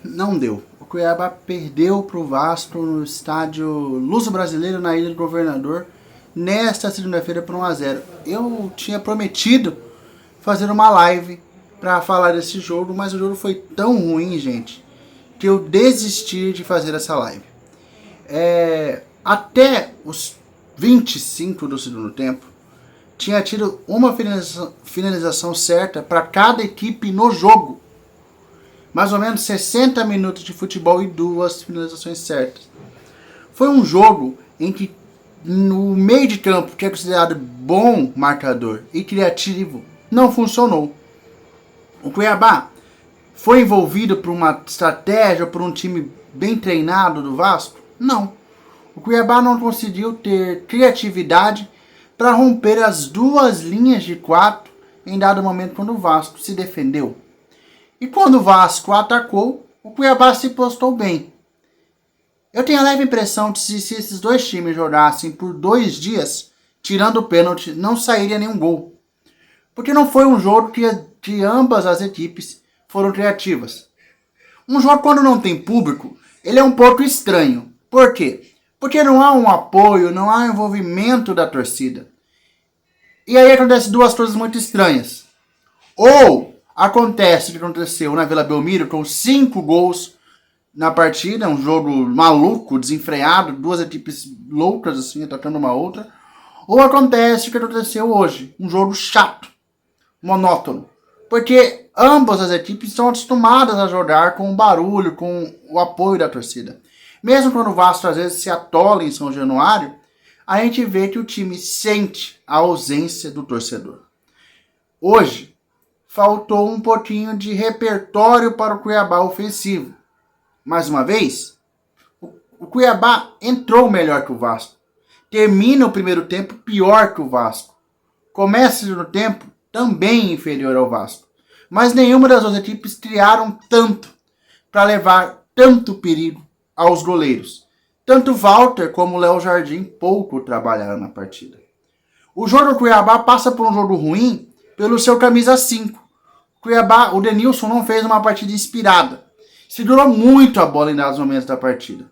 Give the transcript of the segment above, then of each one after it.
Não deu. O Cuiabá perdeu para o Vasco no estádio Luso Brasileiro, na Ilha do Governador, nesta segunda-feira por 1-0. Eu tinha prometido fazer uma live para falar desse jogo, mas o jogo foi tão ruim, gente, que eu desisti de fazer essa live. Até os 25 do segundo tempo, tinha tido uma finalização certa para cada equipe no jogo. Mais ou menos 60 minutos de futebol e 2 finalizações certas. Foi um jogo em que no meio de campo, que é considerado bom marcador e criativo, não funcionou. O Cuiabá foi envolvido por uma estratégia, por um time bem treinado do Vasco? Não. O Cuiabá não conseguiu ter criatividade para romper as duas linhas de 4 em dado momento quando o Vasco se defendeu. E quando o Vasco atacou, o Cuiabá se postou bem. Eu tenho a leve impressão de que se esses dois times jogassem por 2 dias, tirando o pênalti, não sairia nenhum gol. Porque não foi um jogo que ambas as equipes foram criativas. Um jogo quando não tem público, ele é um pouco estranho. Por quê? Porque não há um apoio, não há um envolvimento da torcida. E aí acontecem duas coisas muito estranhas. Ou acontece o que aconteceu na Vila Belmiro, com 5 gols na partida, um jogo maluco, desenfreado, 2 equipes loucas assim, atacando uma outra. Ou acontece o que aconteceu hoje, um jogo chato, monótono. Porque ambas as equipes estão acostumadas a jogar com o barulho, com o apoio da torcida. Mesmo quando o Vasco às vezes se atola em São Januário, a gente vê que o time sente a ausência do torcedor. Hoje, faltou um pouquinho de repertório para o Cuiabá ofensivo. Mais uma vez, o Cuiabá entrou melhor que o Vasco. Termina o primeiro tempo pior que o Vasco. Começa o segundo tempo também inferior ao Vasco. Mas nenhuma das duas equipes criaram tanto para levar tanto perigo aos goleiros. Tanto Walter como Léo Jardim pouco trabalharam na partida. O jogo do Cuiabá passa por um jogo ruim pelo seu camisa 5. Cuiabá, o Denilson não fez uma partida inspirada. Segurou muito a bola em dados momentos da partida.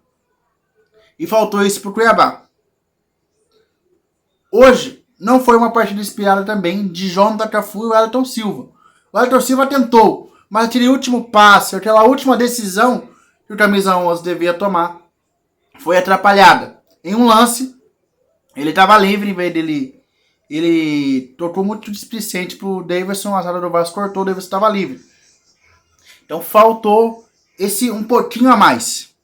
E faltou isso pro Cuiabá. Hoje, não foi uma partida inspirada também de Jonathan Cafu e o Wellington Silva. O Wellington Silva tentou, mas aquele último passe, aquela última decisão que o camisa 11 devia tomar, foi atrapalhada. Em um lance, ele estava livre, em vez dele... Ele tocou muito displicente pro Davidson, a zaga do Vasco cortou, o Davidson estava livre. Então faltou esse um pouquinho a mais.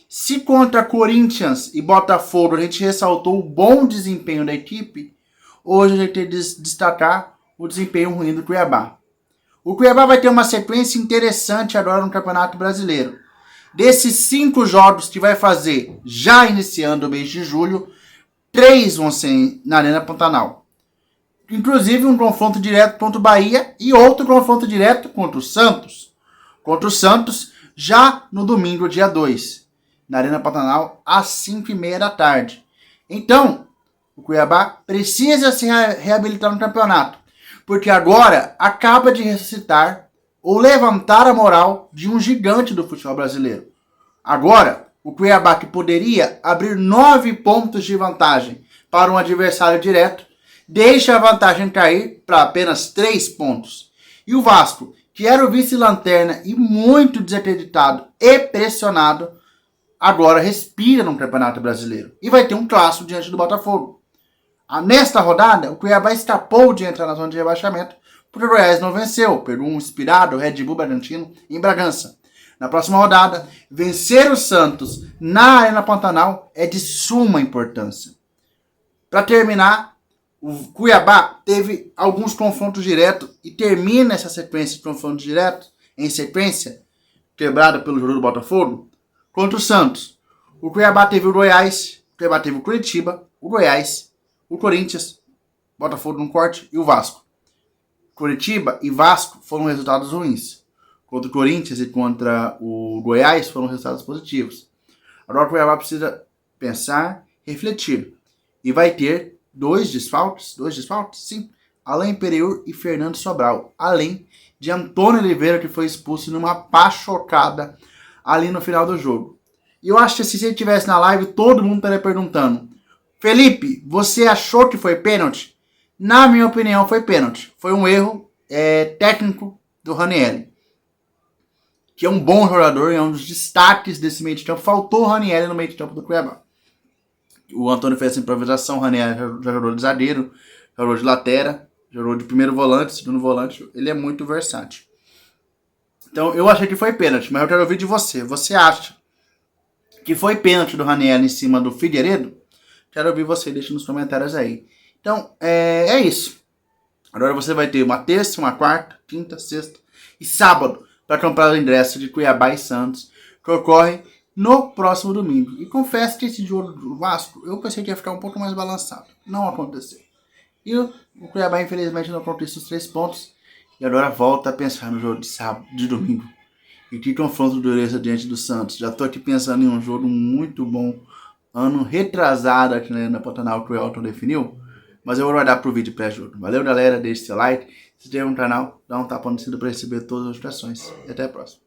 Se contra Corinthians e Botafogo a gente ressaltou o bom desempenho da equipe, hoje a gente tem que destacar o desempenho ruim do Cuiabá. O Cuiabá vai ter uma sequência interessante agora no Campeonato Brasileiro. Desses 5 jogos que vai fazer, já iniciando o mês de julho, 3 vão ser na Arena Pantanal. Inclusive um confronto direto contra o Bahia e outro confronto direto contra o Santos. Contra o Santos já no domingo, dia 2, na Arena Pantanal, às 5h30 da tarde. Então, o Cuiabá precisa se reabilitar no campeonato, porque agora acaba de ressuscitar ou levantar a moral de um gigante do futebol brasileiro. Agora, o Cuiabá, que poderia abrir 9 pontos de vantagem para um adversário direto, deixa a vantagem cair para apenas 3 pontos. E o Vasco, que era o vice-lanterna e muito desacreditado e pressionado, agora respira no Campeonato Brasileiro. E vai ter um clássico diante do Botafogo. Nesta rodada, o Cuiabá escapou de entrar na zona de rebaixamento, porque o Goiás não venceu, pegou um inspirado Red Bull Bragantino em Bragança. Na próxima rodada, vencer o Santos na Arena Pantanal é de suma importância. Para terminar, o Cuiabá teve alguns confrontos diretos e termina essa sequência de confrontos diretos em sequência, quebrada pelo jogo do Botafogo, contra o Santos. O Cuiabá teve o Goiás, o Cuiabá teve o Curitiba, o Goiás, o Corinthians, Botafogo no corte e o Vasco. Curitiba e Vasco foram resultados ruins. Contra o Corinthians e contra o Goiás foram resultados positivos. Agora o Cuiabá precisa pensar, refletir. E vai ter 2 desfalques, sim, Alain Pereur e Fernando Sobral, além de Antônio Oliveira, que foi expulso numa pachocada ali no final do jogo. E eu acho que se ele estivesse na live, todo mundo estaria perguntando: Felipe, você achou que foi pênalti? Na minha opinião, foi pênalti. Foi um erro técnico do Ranieri, que é um bom jogador e é um dos destaques desse meio de campo. Faltou o Ranieri no meio de campo do Cuiabá. O Antônio fez essa improvisação, o Ranieri já jogou de zagueiro, jogou de lateral, jogou de primeiro volante, segundo volante. Ele é muito versátil. Então eu achei que foi pênalti, mas eu quero ouvir de você. Você acha que foi pênalti do Ranieri em cima do Figueiredo? Quero ouvir você, deixa nos comentários aí. Então, é isso. Agora você vai ter uma terça, uma quarta, quinta, sexta e sábado para comprar o ingresso de Cuiabá e Santos, que ocorre no próximo domingo. E confesso que esse jogo do Vasco, eu pensei que ia ficar um pouco mais balançado. Não aconteceu. E o Cuiabá, infelizmente, não conquistou os 3 pontos. E agora volta a pensar no jogo de sábado, de domingo. E que confronto dureza diante do Santos. Já tô aqui pensando em um jogo muito bom. Ano retrasado aqui na Pantanal que o Elton definiu. Mas eu vou guardar pro vídeo pré-jogo. Valeu, galera. Deixe seu like. Se inscreva no canal. Dá um tapa no sininho para receber todas as notificações. E até a próxima.